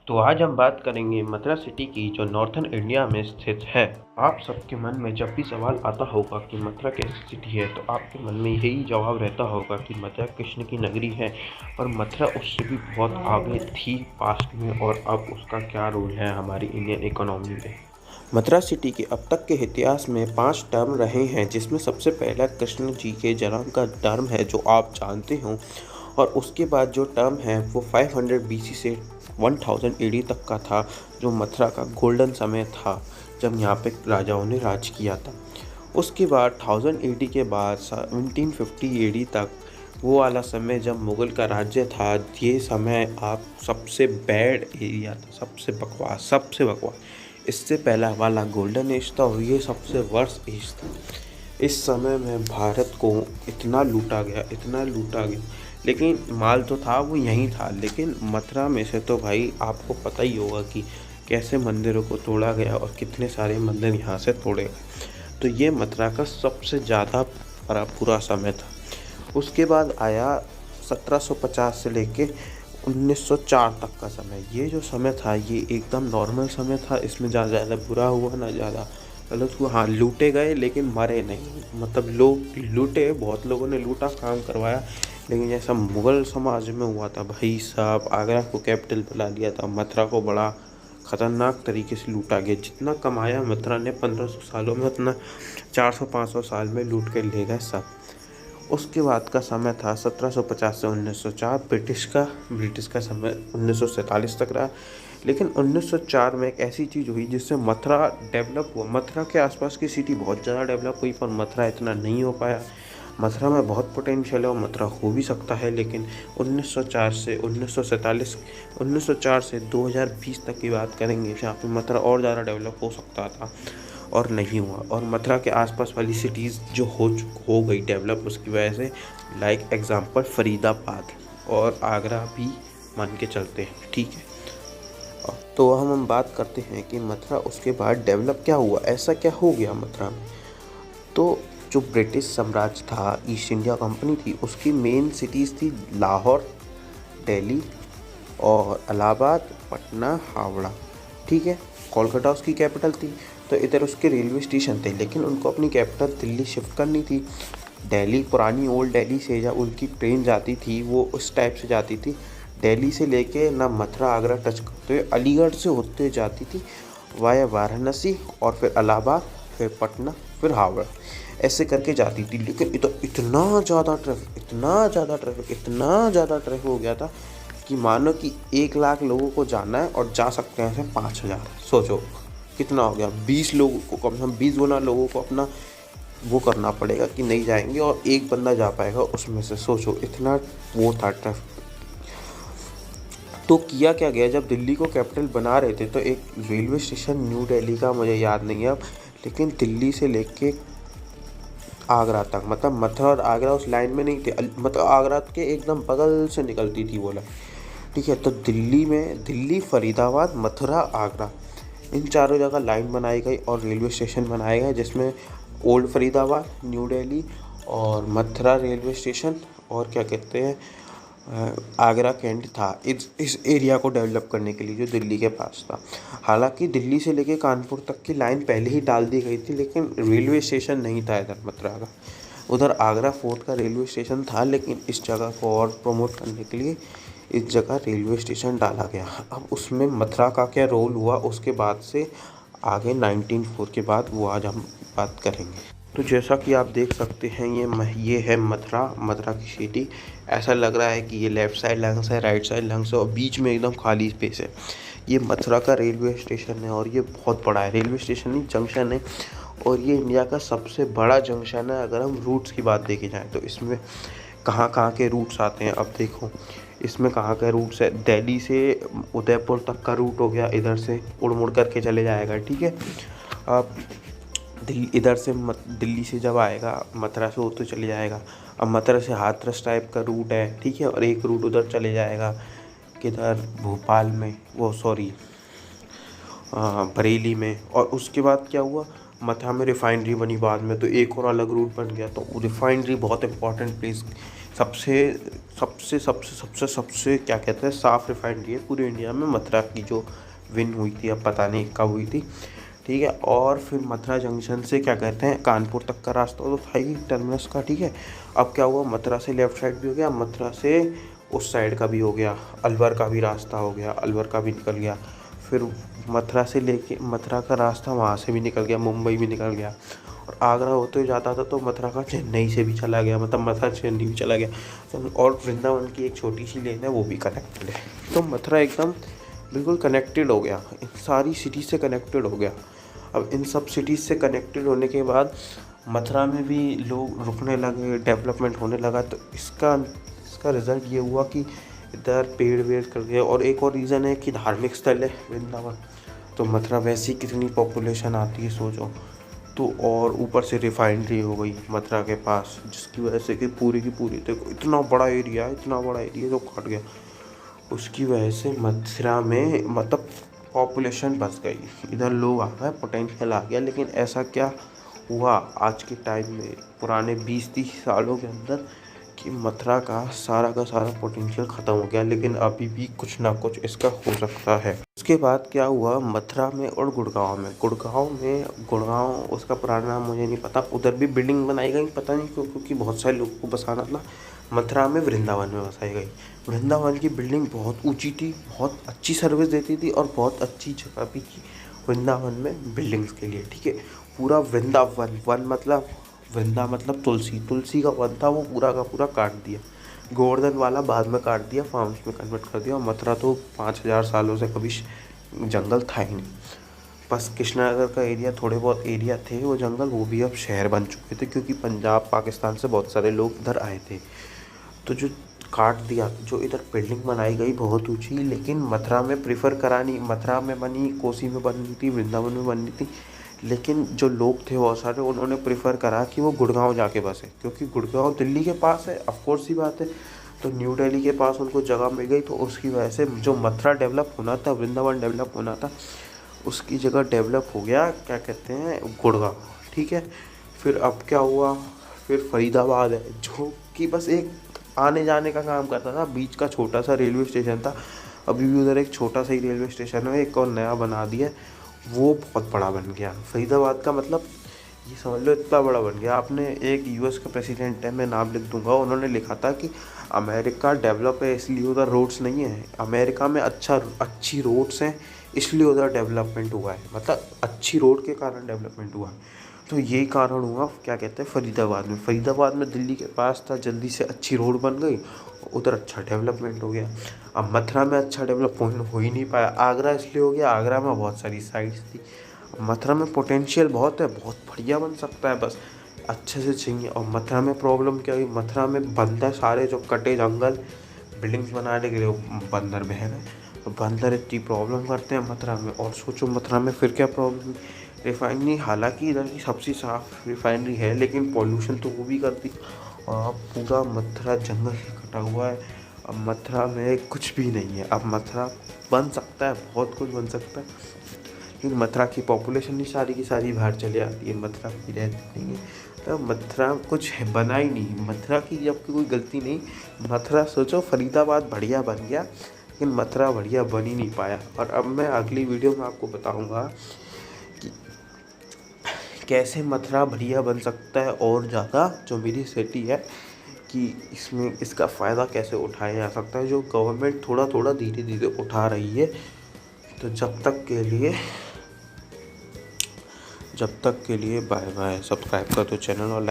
तो आज हम बात करेंगे मथुरा सिटी की जो नॉर्थन इंडिया में स्थित है। आप सबके मन में जब भी सवाल आता होगा कि मथुरा कैसी सिटी है तो आपके मन में यही जवाब रहता होगा कि मथुरा कृष्ण की नगरी है और मथुरा उससे भी बहुत आगे थी पास्ट में, और अब उसका क्या रोल है हमारी इंडियन इकोनॉमी में। मथुरा सिटी के अब तक के इतिहास में 5 टर्म रहे हैं, जिसमें सबसे पहला कृष्ण जी के जन्म का टर्म है जो आप जानते हो, और उसके बाद जो टर्म है वो 500 BC से 1000 AD तक का था, जो मथुरा का गोल्डन समय था जब यहाँ पे राजाओं ने राज किया था। उसके बाद 1000 AD के बाद 1750 AD तक वो वाला समय जब मुग़ल का राज्य था, ये समय आप सबसे बैड एरिया था, सबसे बकवास। इससे पहला वाला गोल्डन एज था और ये सबसे वर्स्ट एज था। इस समय में भारत को इतना लूटा गया, लेकिन माल तो था वो यहीं था, लेकिन मथुरा में से तो भाई आपको पता ही होगा कि कैसे मंदिरों को तोड़ा गया और कितने सारे मंदिर यहाँ से तोड़े गए। तो ये मथुरा का सबसे ज़्यादा बुरा समय था। उसके बाद आया 1750 से लेके 1904 तक का समय। ये जो समय था ये एकदम नॉर्मल समय था, इसमें ज़्यादा बुरा हुआ ना ज़्यादा गलत हुआ। हाँ, लूटे गए लेकिन मरे नहीं, मतलब लोग लूटे, बहुत लोगों ने लूटा, काम करवाया, लेकिन जैसा मुग़ल समाज में हुआ था भाई साहब, आगरा को कैपिटल बना लिया था, मथुरा को बड़ा ख़तरनाक तरीके से लूटा गया। जितना कमाया मथुरा ने 1500 सालों में, उतना 400-500 साल में लूट के ले गए सब। उसके बाद का समय था 1750 से 1904 ब्रिटिश का समय 1947 तक रहा। लेकिन 1904 में एक ऐसी चीज़ हुई जिससे मथुरा डेवलप हुआ। मथुरा के आसपास की सिटी बहुत ज़्यादा डेवलप हुई, पर मथुरा इतना नहीं हो पाया। मथुरा में बहुत पोटेंशियल है और मथुरा हो भी सकता है, लेकिन 1904 से 2020 तक की बात करेंगे जहाँ पे मथुरा और ज़्यादा डेवलप हो सकता था और नहीं हुआ। और मथुरा के आसपास वाली सिटीज़ जो हो गई डेवलप उसकी वजह से, लाइक एग्जांपल फरीदाबाद और आगरा भी मान के चलते हैं, ठीक है। तो हम बात करते हैं कि मथुरा उसके बाद डेवलप क्या हुआ, ऐसा क्या हो गया मथुरा में। तो जो ब्रिटिश साम्राज्य था, ईस्ट इंडिया कंपनी थी, उसकी मेन सिटीज़ थी लाहौर, दिल्ली और इलाहाबाद, पटना, हावड़ा, ठीक है। कोलकाता उसकी कैपिटल थी, तो इधर उसके रेलवे स्टेशन थे, लेकिन उनको अपनी कैपिटल दिल्ली शिफ्ट करनी थी। दिल्ली, पुरानी ओल्ड दिल्ली से जब उनकी ट्रेन जाती थी वो उस टाइप से जाती थी, दिल्ली से लेके ना मथुरा आगरा टच करते हुए अलीगढ़ से होते जाती थी वाया वाराणसी, और फिर इलाहाबाद, फिर पटना, फिर हावड़ा, ऐसे करके जाती थी। लेकिन इतना ज़्यादा ट्रैफिक हो गया था कि मानो कि 1 लाख लोगों को जाना है और जा सकते हैं सिर्फ 5000। सोचो कितना हो गया, 20 लोगों को, कम से कम 20 गुना लोगों को अपना वो करना पड़ेगा कि नहीं जाएंगे और एक बंदा जा पाएगा उसमें से। सोचो इतना वो था ट्रैफिक। तो किया क्या गया, जब दिल्ली को कैपिटल बना रहे थे तो एक रेलवे स्टेशन न्यू दिल्ली का, मुझे याद नहीं है अब, लेकिन दिल्ली से लेके आगरा तक, मतलब मथुरा और आगरा उस लाइन में नहीं थे, मतलब आगरा के एकदम बगल से निकलती थी वो लाइन, ठीक है। तो दिल्ली, फरीदाबाद, मथुरा, आगरा, इन चारों जगह लाइन बनाई गई और रेलवे स्टेशन बनाए गए, जिसमें ओल्ड फरीदाबाद, न्यू दिल्ली और मथुरा रेलवे स्टेशन और क्या कहते हैं आगरा कैंट था, इस एरिया को डेवलप करने के लिए जो दिल्ली के पास था। हालांकि दिल्ली से लेके कानपुर तक की लाइन पहले ही डाल दी गई थी, लेकिन रेलवे स्टेशन नहीं था इधर मथुरा का। उधर आगरा फोर्ट का रेलवे स्टेशन था, लेकिन इस जगह को और प्रमोट करने के लिए इस जगह रेलवे स्टेशन डाला गया। अब उसमें मथुरा का क्या रोल हुआ उसके बाद से आगे 1904 के बाद वो आज हम बात करेंगे। तो जैसा कि आप देख सकते हैं ये है मथुरा की सिटी। ऐसा लग रहा है कि ये लेफ़्ट साइड लंग्स है, राइट साइड लंग्स है और बीच में एकदम खाली स्पेस है। ये मथुरा का रेलवे स्टेशन है और ये बहुत बड़ा है, रेलवे स्टेशन नहीं जंक्शन है, और ये इंडिया का सबसे बड़ा जंक्शन है। अगर हम रूट्स की बात देखे जाएँ तो इसमें कहाँ के रूट्स आते हैं, अब देखो इसमें कहाँ के रूट्स है। दिल्ली से उदयपुर तक का रूट हो गया, इधर से मुड़ करके चले जाएगा, ठीक है। अब इधर से दिल्ली से जब आएगा मथुरा से होते चले जाएगा। अब मथुरा से हाथरस टाइप का रूट है, ठीक है, और एक रूट उधर चले जाएगा किधर, भोपाल में, वो सॉरी बरेली में। और उसके बाद क्या हुआ, मथुरा में रिफाइनरी बनी बाद में, तो एक और अलग रूट बन गया। तो रिफाइनरी बहुत इंपॉर्टेंट प्लेस सबसे सबसे सबसे सबसे सबसे क्या कहते हैं साफ़ रिफाइनरी है पूरे इंडिया में, मथुरा की जो विन हुई थी, अब पता नहीं कब हुई थी, ठीक है। और फिर मथुरा जंक्शन से क्या कहते हैं कानपुर तक का रास्ता तो था ही टर्मिनस का, ठीक है। अब क्या हुआ, मथुरा से लेफ़्ट साइड भी हो गया, मथुरा से उस साइड का भी हो गया, अलवर का भी रास्ता हो गया, अलवर का भी निकल गया। फिर मथुरा से लेके मथुरा का रास्ता वहाँ से भी निकल गया, मुंबई भी निकल गया, और आगरा होते हुए जाता था तो मथुरा का चेन्नई से भी चला गया, मतलब मथुरा चेन्नई भी चला गया। तो और वृंदावन की एक छोटी सी लेन है वो भी कनेक्टेड है। तो मथुरा एकदम बिल्कुल कनेक्टेड हो गया, इन सारी सिटी से कनेक्टेड हो गया। अब इन सब सिटीज़ से कनेक्टेड होने के बाद मथुरा में भी लोग रुकने लगे, डेवलपमेंट होने लगा। तो इसका रिज़ल्ट ये हुआ कि इधर पेड़ वेड़ कर गए। और एक और रीज़न है कि धार्मिक स्थल है वृंदावन, तो मथुरा वैसे ही कितनी पॉपुलेशन आती है सोचो। तो और ऊपर से रिफाइनरी हो गई मथुरा के पास, जिसकी वजह से कि पूरी की पूरी देखो इतना बड़ा एरिया जो कट गया, उसकी वजह से मथुरा में मतलब पॉपुलेशन बस गई, इधर लोग आ गए, पोटेंशियल आ गया। लेकिन ऐसा क्या हुआ आज के टाइम में, पुराने 20-30 सालों के अंदर, कि मथुरा का सारा पोटेंशियल ख़त्म हो गया। लेकिन अभी भी कुछ ना कुछ इसका हो सकता है। उसके बाद क्या हुआ मथुरा में और गुड़गांव उसका पुराना नाम मुझे नहीं पता, उधर भी बिल्डिंग बनाई गई, पता नहीं क्यों, क्योंकि बहुत सारे लोगों को बसाना था। मथुरा में वृंदावन में बसाई गई। वृंदावन की बिल्डिंग बहुत ऊंची थी, बहुत अच्छी सर्विस देती थी और बहुत अच्छी जगह भी थी वृंदावन में बिल्डिंग्स के लिए, ठीक है। पूरा वृंदावन, वृंदा मतलब तुलसी का वन था, वो पूरा का पूरा काट दिया। गोवर्धन वाला बाद में काट दिया, फार्म्स में कन्वर्ट कर दिया। और मथुरा तो 5000 सालों से कभी जंगल था ही नहीं। बस कृष्णानगर का एरिया, थोड़े बहुत एरिया थे वो जंगल, वो भी अब शहर बन चुके थे, क्योंकि पंजाब पाकिस्तान से बहुत सारे लोग इधर आए थे। तो जो काट दिया, जो इधर बिल्डिंग बनाई गई बहुत ऊंची, लेकिन मथुरा में प्रेफर करा नहीं। मथुरा में बनी, कोसी में बनी थी, वृंदावन में बनी थी, लेकिन जो लोग थे बहुत सारे, उन्होंने प्रेफर करा कि वो गुड़गांव जाके बसे, क्योंकि गुड़गांव दिल्ली के पास है, ऑफ कोर्स ही बात है। तो न्यू दिल्ली के पास उनको जगह मिल गई, तो उसकी वजह से जो मथुरा डेवलप होना था, वृंदावन डेवलप होना था, उसकी जगह डेवलप हो गया क्या कहते हैं गुड़गांव, ठीक है। फिर अब क्या हुआ, फिर फरीदाबाद है, जो कि बस एक आने जाने का काम करता था, बीच का छोटा सा रेलवे स्टेशन था। अभी भी उधर एक छोटा सा ही रेलवे स्टेशन है, एक और नया बना दिया, वो बहुत बड़ा बन गया फरीदाबाद का। मतलब ये समझ लो इतना बड़ा बन गया। आपने एक यूएस का प्रेसिडेंट है, मैं नाम लिख दूंगा, उन्होंने लिखा था कि अमेरिका डेवलप है इसलिए उधर रोड्स नहीं है, अमेरिका में अच्छी रोड्स हैं इसलिए उधर डेवलपमेंट हुआ है, मतलब अच्छी रोड के कारण डेवलपमेंट हुआ है। तो यही कारण हुआ क्या कहते हैं फरीदाबाद में दिल्ली के पास था, जल्दी से अच्छी रोड बन गई, उधर अच्छा डेवलपमेंट हो गया। अब मथुरा में अच्छा डेवलपमेंट हो ही नहीं पाया, आगरा इसलिए हो गया, आगरा में बहुत सारी साइट्स थी। मथुरा में पोटेंशियल बहुत है, बहुत बढ़िया बन सकता है, बस अच्छे से चाहिए। और मथुरा में प्रॉब्लम क्या हुई, मथुरा में बंदर, सारे जो कटे जंगल बिल्डिंग्स बनाने के लिए बंदर बह रहे हैं, तो बंदर इतनी प्रॉब्लम करते हैं मथुरा में। और सोचो मथुरा में फिर क्या प्रॉब्लम, रिफाइनरी, हालांकि इधर की सबसे साफ़ रिफाइनरी है, लेकिन पॉल्यूशन तो वो भी करती। और अब पूरा मथुरा जंगल से कटा हुआ है, अब मथुरा में कुछ भी नहीं है। अब मथुरा बन सकता है, बहुत कुछ बन सकता है, लेकिन मथुरा की पॉपुलेशन ही सारी की सारी बाहर चले आती है, मथुरा की रहती नहीं है। तो मथुरा कुछ बना ही नहीं, मथुरा की जब कोई गलती नहीं। मथुरा सोचो फरीदाबाद बढ़िया बन गया, लेकिन मथुरा बढ़िया बन ही नहीं पाया। और अब मैं अगली वीडियो में आपको बताऊंगा कि कैसे मथुरा बढ़िया बन सकता है, और ज़्यादा जो मेरी सिटी है कि इसमें इसका फ़ायदा कैसे उठाया जा सकता है, जो गवर्नमेंट थोड़ा थोड़ा धीरे धीरे उठा रही है। तो जब तक के लिए बाय बाय। सब्सक्राइब कर दो चैनल और